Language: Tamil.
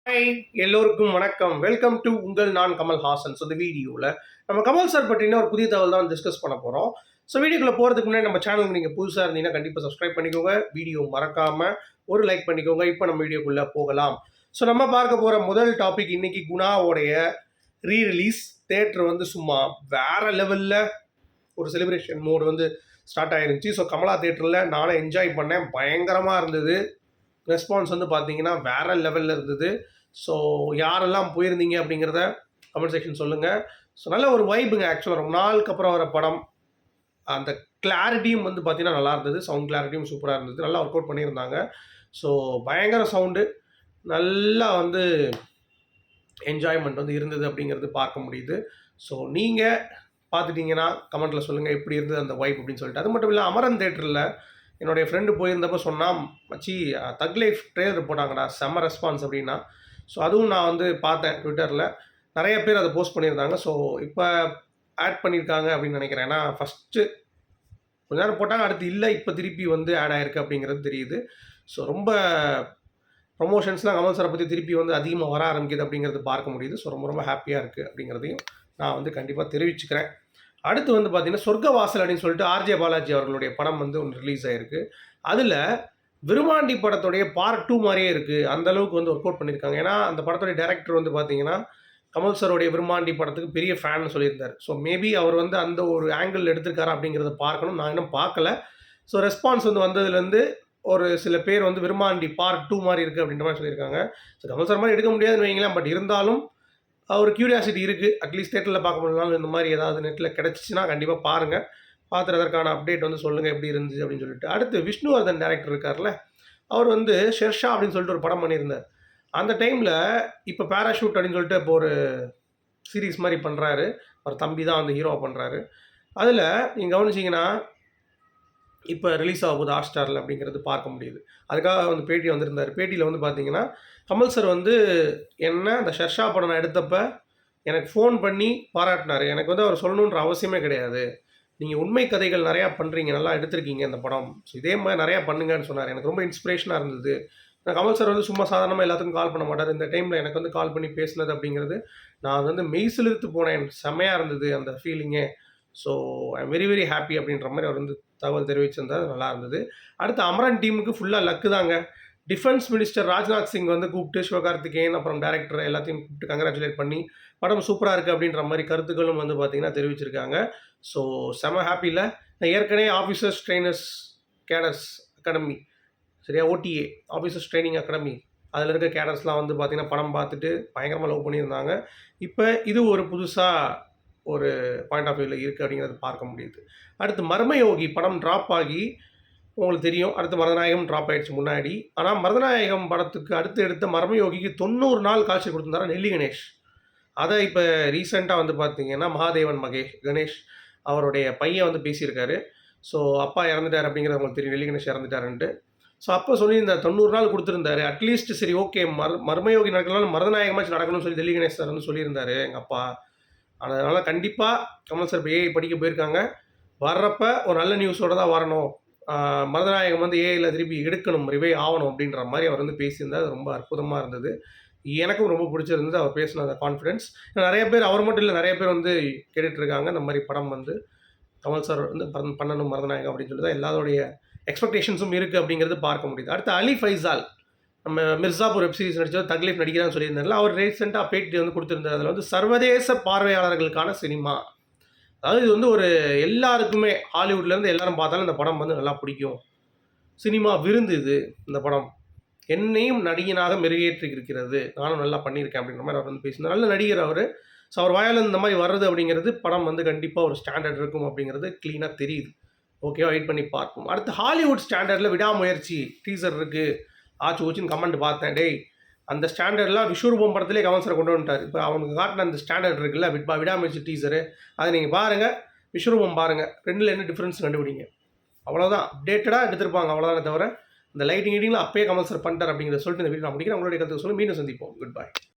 ஹாய், எல்லோருக்கும் வணக்கம். வெல்கம் டு உங்கள் நான் கமல் ஹாசன். ஸோ இந்த வீடியோவில் நம்ம கமல் சார் பற்றின ஒரு புதிய தகவல் தான் டிஸ்கஸ் பண்ண போகிறோம். ஸோ வீடியோக்குள்ளே போகிறதுக்கு முன்னாடி நம்ம சேனலுக்கு நீங்கள் புதுசாக இருந்தீங்கன்னா கண்டிப்பாக சப்ஸ்கிரைப் பண்ணிக்கோங்க. வீடியோ மறக்காமல் ஒரு லைக் பண்ணிக்கோங்க. இப்போ நம்ம வீடியோக்குள்ளே போகலாம். ஸோ நம்ம பார்க்க போகிற முதல் டாபிக் இன்னைக்கு குணாவோடைய ரீரிலீஸ். தேட்டர் வந்து சும்மா வேற லெவலில் ஒரு செலிப்ரேஷன் மோடு வந்து ஸ்டார்ட் ஆயிருந்துச்சு. ஸோ கமலா தேட்டரில் நானும் என்ஜாய் பண்ணேன். பயங்கரமாக இருந்தது. ரெஸ்பான்ஸ் வந்து பார்த்தீங்கன்னா வேற லெவலில் இருந்தது. ஸோ யாரெல்லாம் போயிருந்தீங்க அப்படிங்கிறத கமெண்ட் செக்ஷன் சொல்லுங்கள். ஸோ நல்ல ஒரு வைப்புங்க. ஆக்சுவலாக ரொம்ப நாளுக்கு அப்புறம் வர படம். அந்த கிளாரிட்டியும் வந்து பார்த்தீங்கன்னா நல்லா இருந்தது. சவுண்ட் கிளாரிட்டியும் சூப்பராக இருந்தது. நல்லா ஒர்க் அவுட் பண்ணியிருந்தாங்க. ஸோ பயங்கர சவுண்டு, நல்லா வந்து என்ஜாய்மெண்ட் வந்து இருந்தது அப்படிங்கிறது பார்க்க முடியுது. ஸோ நீங்கள் பார்த்துட்டிங்கன்னா கமெண்ட்டில் சொல்லுங்கள் எப்படி இருந்தது அந்த வைப் அப்படின்னு சொல்லிட்டு. அது மட்டும் இல்லை, அமரன் தேட்டரில் என்னுடைய ஃப்ரெண்டு போயிருந்தப்போ சொன்னால், மச்சி தக் லைஃப் ட்ரெய்லர் போட்டாங்கடா, செம்ம ரெஸ்பான்ஸ் அப்படின்னா. ஸோ அதுவும் நான் வந்து பார்த்தேன் ட்விட்டரில். நிறைய பேர் அதை போஸ்ட் பண்ணியிருந்தாங்க. ஸோ இப்போ ஆட் பண்ணியிருக்காங்க அப்படின்னு நினைக்கிறேன். ஏன்னா ஃபஸ்ட்டு கொஞ்ச நேரம் போட்டாங்க, அடுத்து இல்லை, இப்போ திருப்பி வந்து ஆட் ஆகிருக்கு அப்படிங்கிறது தெரியுது. ஸோ ரொம்ப ப்ரொமோஷன்ஸ்லாம் கமல் சாரை பற்றி திருப்பி வந்து அதிகமாக வர ஆரம்பிக்குது அப்படிங்கிறது பார்க்க முடியுது. ஸோ ரொம்ப ரொம்ப ஹாப்பியாக இருக்குது அப்படிங்கிறதையும் நான் வந்து கண்டிப்பாக தெரிவிச்சுக்கிறேன். அடுத்து வந்து பார்த்தீங்கன்னா சொர்க்கவாசல் அப்படின்னு சொல்லிட்டு ஆர்ஜே பாலாஜி அவர்களுடைய படம் வந்து ஒன்று ரிலீஸ் ஆகிருக்கு. அதில் விருமாண்டி படத்துடைய பார்ட் 2 மாதிரியே இருக்குது. அந்தளவுக்கு வந்து ஒர்க் அவுட் பண்ணியிருக்காங்க. ஏன்னா அந்த படத்துடைய டைரக்டர் வந்து பார்த்தீங்கன்னா கமல் சாரோடைய விருமாண்டி படத்துக்கு பெரிய ஃபேன் சொல்லியிருந்தார். ஸோ மேபி அவர் வந்து அந்த ஒரு ஆங்கிள் எடுத்திருக்காரா அப்படிங்கிறத பார்க்கணும். நான் இன்னும் பார்க்கல. ஸோ ரெஸ்பான்ஸ் வந்து வந்ததுலேருந்து ஒரு சில பேர் வந்து விருமாண்டி பார்ட் 2 மாதிரி இருக்குது அப்படின்ற மாதிரி சொல்லியிருக்காங்க. ஸோ கமல் சார் மாதிரி எடுக்க முடியாதுன்னு வைங்களேன். பட் இருந்தாலும் ஒரு கியூரியாசிட்டி இருக்குது. அட்லீஸ்ட் தேட்டரில் பார்க்க முடியலனாலும் இந்த மாதிரி ஏதாவது நெட்டில் கிடச்சிச்சின்னா கண்டிப்பாக பாருங்கள். பார்த்துட்டு அதற்கான அப்டேட் வந்து சொல்லுங்கள் எப்படி இருந்துச்சு அப்படின்னு சொல்லிட்டு. அடுத்து விஷ்ணுவர்தன் டேரக்டர் இருக்கார்ல, அவர் வந்து ஷெர்ஷா அப்படின்னு சொல்லிட்டு ஒரு படம் பண்ணியிருந்தார். அந்த டைமில் இப்போ பேராஷூட் அப்படின்னு சொல்லிட்டு இப்போ ஒரு சீரீஸ் மாதிரி பண்ணுறாரு. அவர் தம்பி தான் அந்த ஹீரோவை பண்ணுறாரு. அதில் நீங்கள் கவனிச்சிங்கன்னா இப்போ ரிலீஸ் ஆக போகுது ஹாட்ஸ்டாரில் அப்படிங்கிறது பார்க்க முடியுது. அதுக்காக வந்து பேட்டி வந்திருந்தார். பேட்டியில் வந்து பார்த்தீங்கன்னா கமல் சார் வந்து என்ன அந்த ஷெர்ஷா படம் நான் எடுத்தப்போ எனக்கு ஃபோன் பண்ணி பாராட்டினார். எனக்கு வந்து அவர் சொல்லணுன்ற அவசியமே கிடையாது. நீங்கள் உண்மை கதைகள் நிறையா பண்ணுறீங்க, நல்லா எடுத்திருக்கீங்க இந்த படம். ஸோ இதே மாதிரி நிறையா பண்ணுங்கன்னு சொன்னார். எனக்கு ரொம்ப இன்ஸ்பிரேஷனாக இருந்தது. நான் கமல் சார் வந்து சும்மா சாதாரணமாக எல்லாத்துக்கும் கால் பண்ண மாட்டார். இந்த டைமில் எனக்கு வந்து கால் பண்ணி பேசினது அப்படிங்கிறது நான் வந்து மெய்சிலிர்த்து போனேன். செம்மையாக இருந்தது அந்த ஃபீலிங்கே. So I am very very happy அப்படின்ற மாதிரி அவர் வந்து தகவல் தெரிவிச்சிருந்தார். நல்லா இருந்தது. அடுத்து அமரன் டீமுக்கு ஃபுல்லாக லக்கு தாங்க. டிஃபென்ஸ் மினிஸ்டர் ராஜ்நாத் சிங் வந்து கூப்பிட்டு சிவகார்த்திகேயன் அப்புறம் டேரக்டர் எல்லாத்தையும் கூப்பிட்டு கங்க்ராச்சுலேட் பண்ணி படம் சூப்பராக இருக்குது அப்படின்ற மாதிரி கருத்துக்களும் வந்து பார்த்திங்கன்னா தெரிவிச்சிருக்காங்க. ஸோ செம ஹாப்பியில் நான் ஏற்கனவே ஆஃபீஸர்ஸ் ட்ரெயினர்ஸ் கேடர்ஸ் அகாடமி, சரியா, ஓடிஏ ஆஃபீஸர்ஸ் ட்ரைனிங் அகாடமி, அதில் இருக்க கேடர்ஸ்லாம் வந்து பார்த்திங்கன்னா படம் பார்த்துட்டு பயங்கரமாக லவ் பண்ணியிருந்தாங்க. இப்போ இது ஒரு புதுசாக ஒரு பாயிண்ட் ஆஃப் வியூவில் இருக்குது அப்படிங்கிறது பார்க்க முடியுது. அடுத்து மர்மயோகி படம் ட்ராப் ஆகி உங்களுக்கு தெரியும், அடுத்து மருதநாயகம் ட்ராப் ஆகிடுச்சு முன்னாடி. ஆனால் மருதநாயகம் படத்துக்கு அடுத்து எடுத்த மர்மயோகிக்கு 90 நாள் காட்சி கொடுத்துருந்தாரு நெல்லி கணேஷ். அதை இப்போ ரீசெண்டாக வந்து பார்த்தீங்கன்னா மகாதேவன் கணேஷ் அவருடைய பையன் வந்து பேசியிருக்காரு. ஸோ அப்பா இறந்துட்டார் அப்படிங்கிறது உங்களுக்கு தெரியும், நெல்லி கணேஷ் இறந்துட்டாருன்ட்டு. ஸோ அப்போ சொல்லியிருந்தார் 90 நாள் கொடுத்துருந்தாரு. அட்லீஸ்ட் சரி ஓகே மர்மயோகி நடக்கலாம், மருதநாயகமாச்சு நடக்கணும்னு சொல்லி நெல்லி கணேஷ் சார் வந்து சொல்லியிருந்தார் எங்கள் அப்பா. அதனால் கண்டிப்பாக கமல் சார் இப்போ ஏஐ படிக்க போயிருக்காங்க. வர்றப்ப ஒரு நல்ல நியூஸோடு தான் வரணும். மருதநாயகம் வந்து ஏஐயில் திருப்பி எடுக்கணும், ரிவைவ் ஆகணும் அப்படின்ற மாதிரி அவர் வந்து பேசியிருந்தார். அது ரொம்ப அற்புதமாக இருந்தது. எனக்கும் ரொம்ப பிடிச்சிருந்தது அவர் பேசின அந்த கான்ஃபிடென்ஸ். நிறைய பேர், அவர் மட்டும் இல்லை, நிறைய பேர் வந்து கேட்டுட்ருக்காங்க இந்த மாதிரி படம் வந்து கமல் சார் வந்து பண்ணணும் மருதநாயகம் அப்படின்னு சொல்லி தான் எல்லாருடைய எக்ஸ்பெக்டேஷன்ஸும் இருக்குது அப்படிங்கிறது பார்க்க முடியுது. அடுத்து அலி ஃபைசால், நம்ம மிர்சாபூர் வெப் சீரிஸ் நடிச்சது தக் லைஃப் நடிக்கிறான்னு சொல்லியிருந்தாருல, அவர் ரீசெண்டாக பேட்டி வந்து கொடுத்துருந்தார். அதில் வந்து சர்வதேச பார்வையாளர்களுக்கான சினிமா, அதாவது இது வந்து ஒரு எல்லாருக்குமே ஹாலிவுட்லேருந்து எல்லாரும் பார்த்தாலும் இந்த படம் வந்து நல்லா பிடிக்கும், சினிமா விருந்து இது இந்த படம், என்னையும் நடிகனாக மெருகேற்றி இருக்கிறது, நானும் நல்லா பண்ணியிருக்கேன் அப்படின்ற மாதிரி அவர் வந்து பேசினார். நல்ல நடிகர் அவர். ஸோ அவர் வாயால் இந்த மாதிரி வர்றது அப்படிங்கிறது படம் வந்து கண்டிப்பாக ஒரு ஸ்டாண்டர்ட் இருக்கும் அப்படிங்கிறது க்ளீனாக தெரியுது. ஓகேவா, வெயிட் பண்ணி பார்ப்போம். அடுத்து ஹாலிவுட் ஸ்டாண்டர்டில் விடாமுயற்சி டீசர் இருக்குது. ஆச்சு ஊச்சின்னு கமெண்ட் பார்த்தேன். டேய், அந்த ஸ்டாண்டர்ட்லாம் விஸ்வரூபம் படத்திலே கமல் சார் கொண்டு வந்துட்டார். இப்போ அவனுக்கு காட்டின அந்த ஸ்டாண்டர்ட் இருக்குல்ல, விடாமுயற்சி டீசரு, அதை நீங்கள் பாருங்கள், விஸ்வரூபம் பாருங்கள், ரெண்டில் என்ன டிஃப்ரென்ஸ் கண்டுபிடிங்க. அவ்வளோதான், அப்டேட்டடாக எடுத்திருப்பாங்க, அவ்வளோதானே தவிர இந்த லைட்டிங் அப்பயே கமல் சார் பண்ணிட்டார் அப்படிங்கிறத சொல்லிட்டு இந்த வீடியோ நான் முடிக்கிறேன். உங்களுடைய கருத்து சொல்லுங்கள். மீண்டும் சந்திப்போம். Good bye.